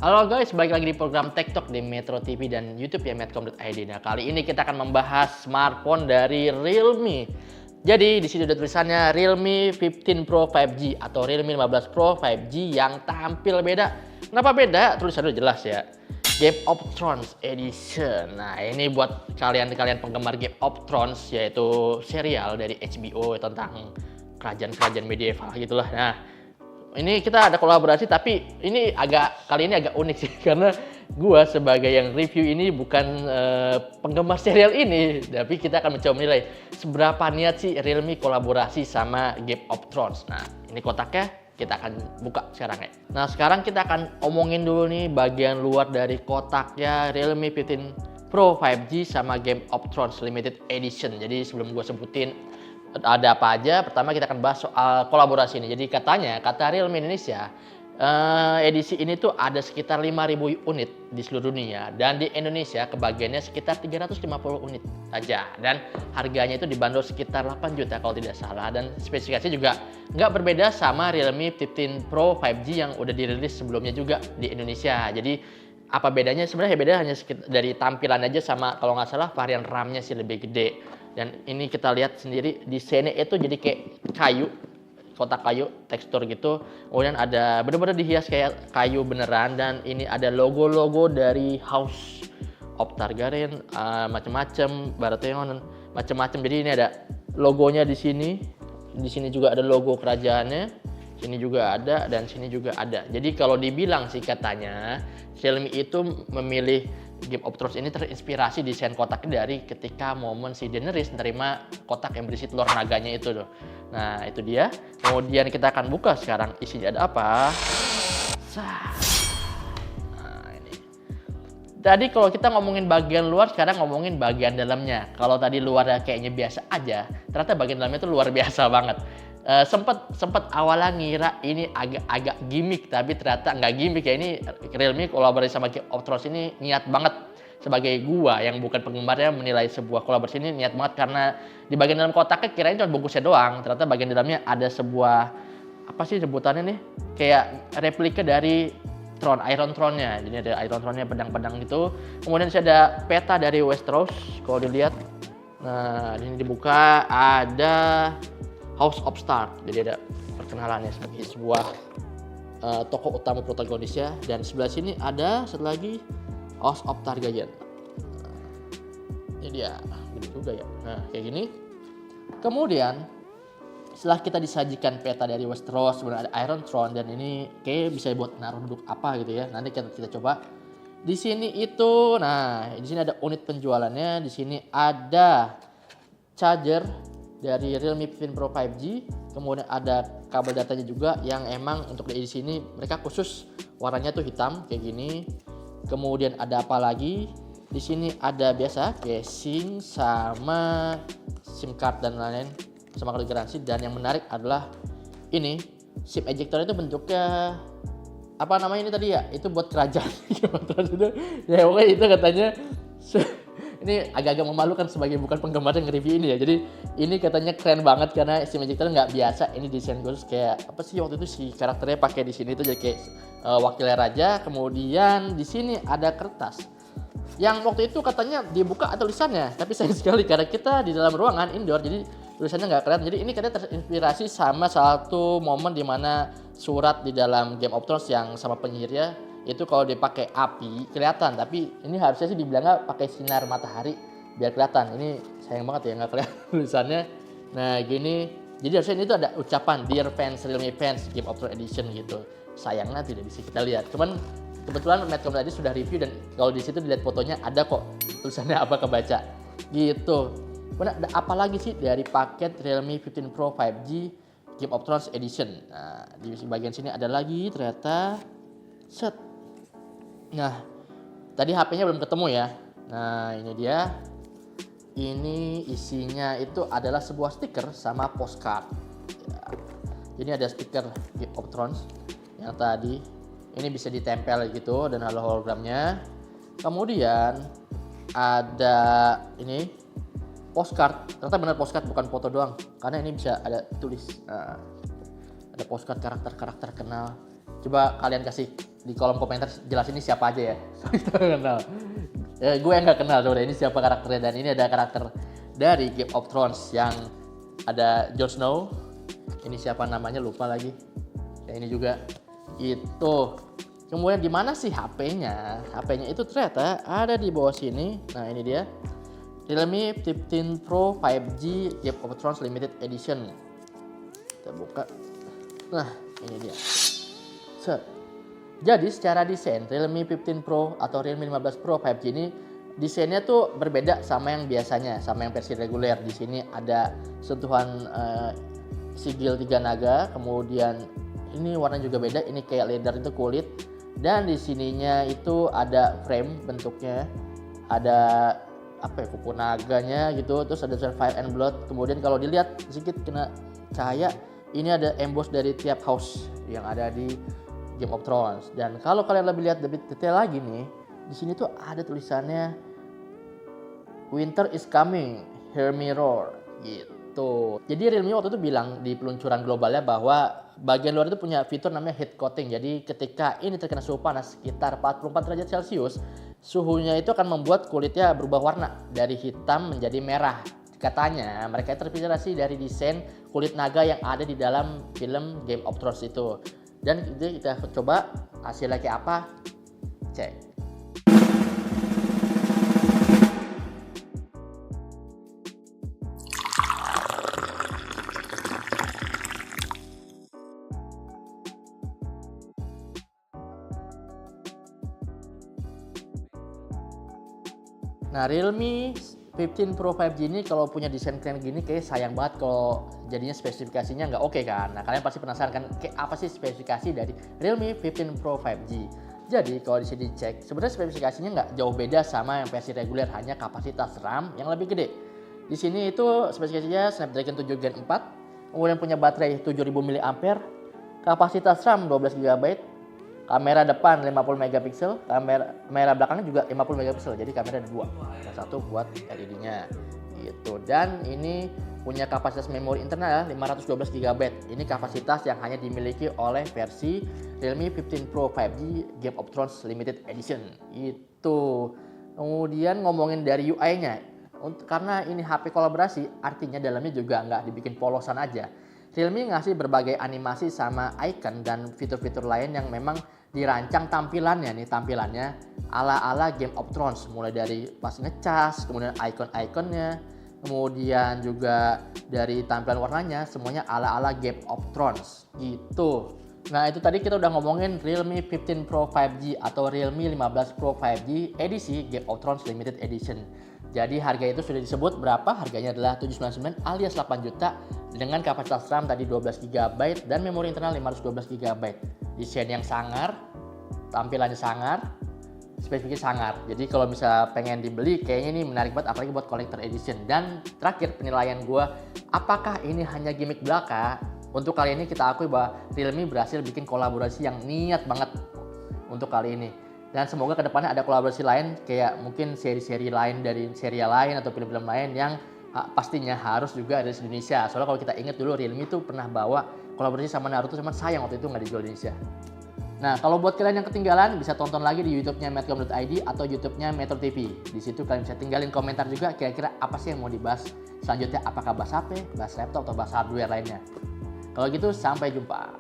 Halo guys, balik lagi di program Tech Talk di Metro TV dan YouTube ya, medcom.id. Nah, kali ini kita akan membahas smartphone dari Realme. Jadi di sini ada tulisannya Realme 15 Pro 5G atau Realme 15 Pro 5G yang tampil beda. Kenapa beda? Tulisannya udah jelas ya. Game of Thrones Edition. Nah, ini buat kalian penggemar Game of Thrones, yaitu serial dari HBO tentang kerajaan-kerajaan medieval gitulah. Nah, ini kita ada kolaborasi, tapi ini kali ini agak unik sih karena gua sebagai yang review ini bukan penggemar serial ini, tapi kita akan mencoba menilai seberapa niat sih Realme kolaborasi sama Game of Thrones. Nah, ini kotaknya kita akan buka sekarang ya. Nah, sekarang kita akan omongin dulu nih bagian luar dari kotaknya Realme 15 Pro 5G sama Game of Thrones Limited Edition. Jadi sebelum gua sebutin ada apa aja, pertama kita akan bahas soal kolaborasi ini. Jadi kata Realme Indonesia, edisi ini tuh ada sekitar 5.000 unit di seluruh dunia, dan di Indonesia kebagiannya sekitar 350 unit saja, dan harganya itu dibanderol sekitar 8 juta kalau tidak salah, dan spesifikasinya juga nggak berbeda sama Realme 15 Pro 5G yang udah dirilis sebelumnya juga di Indonesia. Jadi apa bedanya? Sebenarnya beda hanya dari tampilan aja, sama kalau nggak salah varian RAM-nya sih lebih gede. Dan ini kita lihat sendiri desainnya itu jadi kayak kayu, kotak kayu, tekstur gitu. Kemudian ada bener-bener dihias kayak kayu beneran, dan ini ada logo-logo dari House of Targaryen, macem-macem, Baratheon, macem-macem. Jadi ini ada logonya di sini. Di sini juga ada logo kerajaannya. Sini juga ada, dan sini juga ada. Jadi kalau dibilang sih katanya Xiaomi itu memilih Game of Thrones ini terinspirasi desain kotaknya dari ketika momen si Daenerys menerima kotak yang berisi telur naganya itu tuh. Nah, itu dia. Kemudian kita akan buka sekarang isinya ada apa. Nah, ini. Tadi kalau kita ngomongin bagian luar, sekarang ngomongin bagian dalamnya. Kalau tadi luarnya kayaknya biasa aja, ternyata bagian dalamnya itu luar biasa banget. Sempet awalnya ngira ini agak gimmick, tapi ternyata nggak gimmick ya. Ini Realme kolaborasi sama Game of Thrones ini niat banget. Sebagai gua yang bukan penggemarnya menilai sebuah kolaborasi ini niat banget, karena di bagian dalam kotaknya kirain cuma bungkusnya doang, ternyata bagian dalamnya ada sebuah, apa sih sebutannya nih, kayak replika dari Iron Throne-nya. Jadi ada Iron Throne-nya, pedang-pedang gitu. Kemudian ada peta dari Westeros kalau dilihat. Nah, ini dibuka ada House of Stark, jadi ada perkenalannya sebagai sebuah tokoh utama protagonisnya, dan sebelah sini ada satu lagi House of Targaryen. Ini dia, gede juga ya. Nah, kayak gini. Kemudian setelah kita disajikan peta dari Westeros, kemudian ada Iron Throne, dan ini kayak bisa buat naruh duduk apa gitu ya. Nanti kita coba. Di sini itu, nah di sini ada unit penjualannya. Di sini ada charger dari Realme 15 Pro 5G, kemudian ada kabel datanya juga yang emang untuk di sini mereka khusus warnanya tuh hitam kayak gini. Kemudian ada apa lagi? Di sini ada biasa casing sama SIM card dan lain-lain, sama kartu garansi. Dan yang menarik adalah ini SIM ejector itu bentuknya apa namanya ini tadi ya? Itu buat kerajaan. Ya pokoknya itu katanya. Ini agak-agak memalukan sebagai bukan penggemar yang nge-review ini ya. Jadi ini katanya keren banget karena SIM ejector nggak biasa. Ini desain khusus kayak apa sih waktu itu si karakternya pakai di sini tuh jadi kayak wakilnya raja. Kemudian di sini ada kertas yang waktu itu katanya dibuka ada tulisannya, tapi sayang sekali karena kita di dalam ruangan indoor jadi tulisannya nggak kelihatan. Jadi ini katanya terinspirasi sama satu momen di mana surat di dalam Game of Thrones yang sama penyihirnya itu kalau dipakai api kelihatan, tapi ini harusnya sih dibilangnya pakai sinar matahari biar kelihatan. Ini sayang banget ya nggak kelihatan tulisannya. Nah gini, jadi harusnya ini tuh ada ucapan Dear fans, Realme fans, Game of Thrones Edition gitu. Sayangnya tidak bisa kita lihat. Cuman kebetulan Medcom tadi sudah review, dan kalau di situ dilihat fotonya ada kok tulisannya apa kebaca gitu. Kemudian ada apa lagi sih dari paket Realme 15 Pro 5G Game of Thrones Edition. Nah di bagian sini ada lagi ternyata set. Nah, tadi HP-nya belum ketemu ya. Nah, ini dia. Ini isinya itu adalah sebuah stiker sama postcard. Ya. Jadi ada stiker Game of Thrones yang tadi. Ini bisa ditempel gitu dan ada hologramnya. Kemudian ada ini postcard. Ternyata benar postcard, bukan foto doang. Karena ini bisa ada tulis. Ada postcard karakter-karakter kenal. Coba kalian kasih di kolom komentar jelas ini siapa aja ya. Soalnya kita nggak kenal. Gue yang nggak kenal sebenarnya ini siapa karakternya, dan ini ada karakter dari Game of Thrones yang ada Jon Snow. Ini siapa namanya lupa lagi. Ya, ini juga itu. Kemudian di mana sih HP-nya? HP-nya itu ternyata ada di bawah sini. Nah, ini dia. Realme 15 Pro 5G Game of Thrones Limited Edition. Kita buka. Nah, ini dia. Set. Jadi secara desain Realme 15 Pro atau Realme 15 Pro 5G ini desainnya tuh berbeda sama yang biasanya, sama yang versi reguler. Di sini ada sentuhan sigil 3 naga, kemudian ini warna juga beda, ini kayak leather itu kulit. Dan di sininya itu ada frame bentuknya, ada apa ya, kuku naganya gitu, terus ada tulisan Fire and Blood. Kemudian kalau dilihat sedikit kena cahaya, ini ada emboss dari tiap house yang ada di Game of Thrones. Dan kalau kalian lebih lihat lebih detail lagi nih, di sini tuh ada tulisannya Winter is coming, hear me roar gitu. Jadi Realme waktu itu bilang di peluncuran globalnya bahwa bagian luar itu punya fitur namanya heat coating. Jadi ketika ini terkena suhu panas sekitar 44 derajat Celcius, suhunya itu akan membuat kulitnya berubah warna dari hitam menjadi merah. Katanya mereka terinspirasi dari desain kulit naga yang ada di dalam film Game of Thrones itu. Dan kita coba hasilnya kayak apa, cek. Nah, Realme 15 Pro 5G ini kalau punya desain keren gini kayak sayang banget kalau jadinya spesifikasinya nggak oke kan. Nah, kalian pasti penasaran kan kayak apa sih spesifikasi dari Realme 15 Pro 5G. Jadi kalau di sini dicek, sebenarnya spesifikasinya nggak jauh beda sama yang versi reguler, hanya kapasitas RAM yang lebih gede. Di sini itu spesifikasinya Snapdragon 7 Gen 4, kemudian punya baterai 7000 mAh, kapasitas RAM 12 GB, kamera depan 50 megapiksel, kamera belakangnya juga 50 megapiksel. Jadi kamera ada dua, yang satu buat LED-nya gitu. Dan ini punya kapasitas memori internal 512 GB. Ini kapasitas yang hanya dimiliki oleh versi Realme 15 Pro 5G Game of Thrones Limited Edition itu. Kemudian ngomongin dari UI-nya, karena ini HP kolaborasi, artinya dalamnya juga nggak dibikin polosan aja. Realme ngasih berbagai animasi sama icon dan fitur-fitur lain yang memang dirancang tampilannya ala-ala Game of Thrones, mulai dari pas ngecas, kemudian icon-iconnya, kemudian juga dari tampilan warnanya semuanya ala-ala Game of Thrones gitu. Nah, itu tadi kita udah ngomongin Realme 15 Pro 5G atau Realme 15 Pro 5G edisi Game of Thrones Limited Edition. Jadi harga itu sudah disebut berapa? Harganya adalah 799 alias 8 juta dengan kapasitas RAM tadi 12 GB dan memori internal 512 GB. Desain yang sangar, tampilannya sangar, spesifikasi sangar. Jadi kalau misalnya pengen dibeli kayaknya ini menarik banget, apalagi buat collector edition. Dan terakhir penilaian gue, apakah ini hanya gimmick belaka? Untuk kali ini kita akui bahwa Realme berhasil bikin kolaborasi yang niat banget untuk kali ini. Dan semoga kedepannya ada kolaborasi lain kayak mungkin seri-seri lain dari serial lain atau film-film lain yang pastinya harus juga ada di Indonesia. Soalnya kalau kita ingat dulu Realme itu pernah bawa kolaborasi sama Naruto, cuman sayang waktu itu nggak dijual di Indonesia. Nah, kalau buat kalian yang ketinggalan bisa tonton lagi di YouTube-nya medcom.id atau YouTube-nya Metro TV. Di situ kalian bisa tinggalin komentar juga kira-kira apa sih yang mau dibahas selanjutnya, apakah bahas HP, bahas laptop atau bahas hardware lainnya. Kalau gitu sampai jumpa.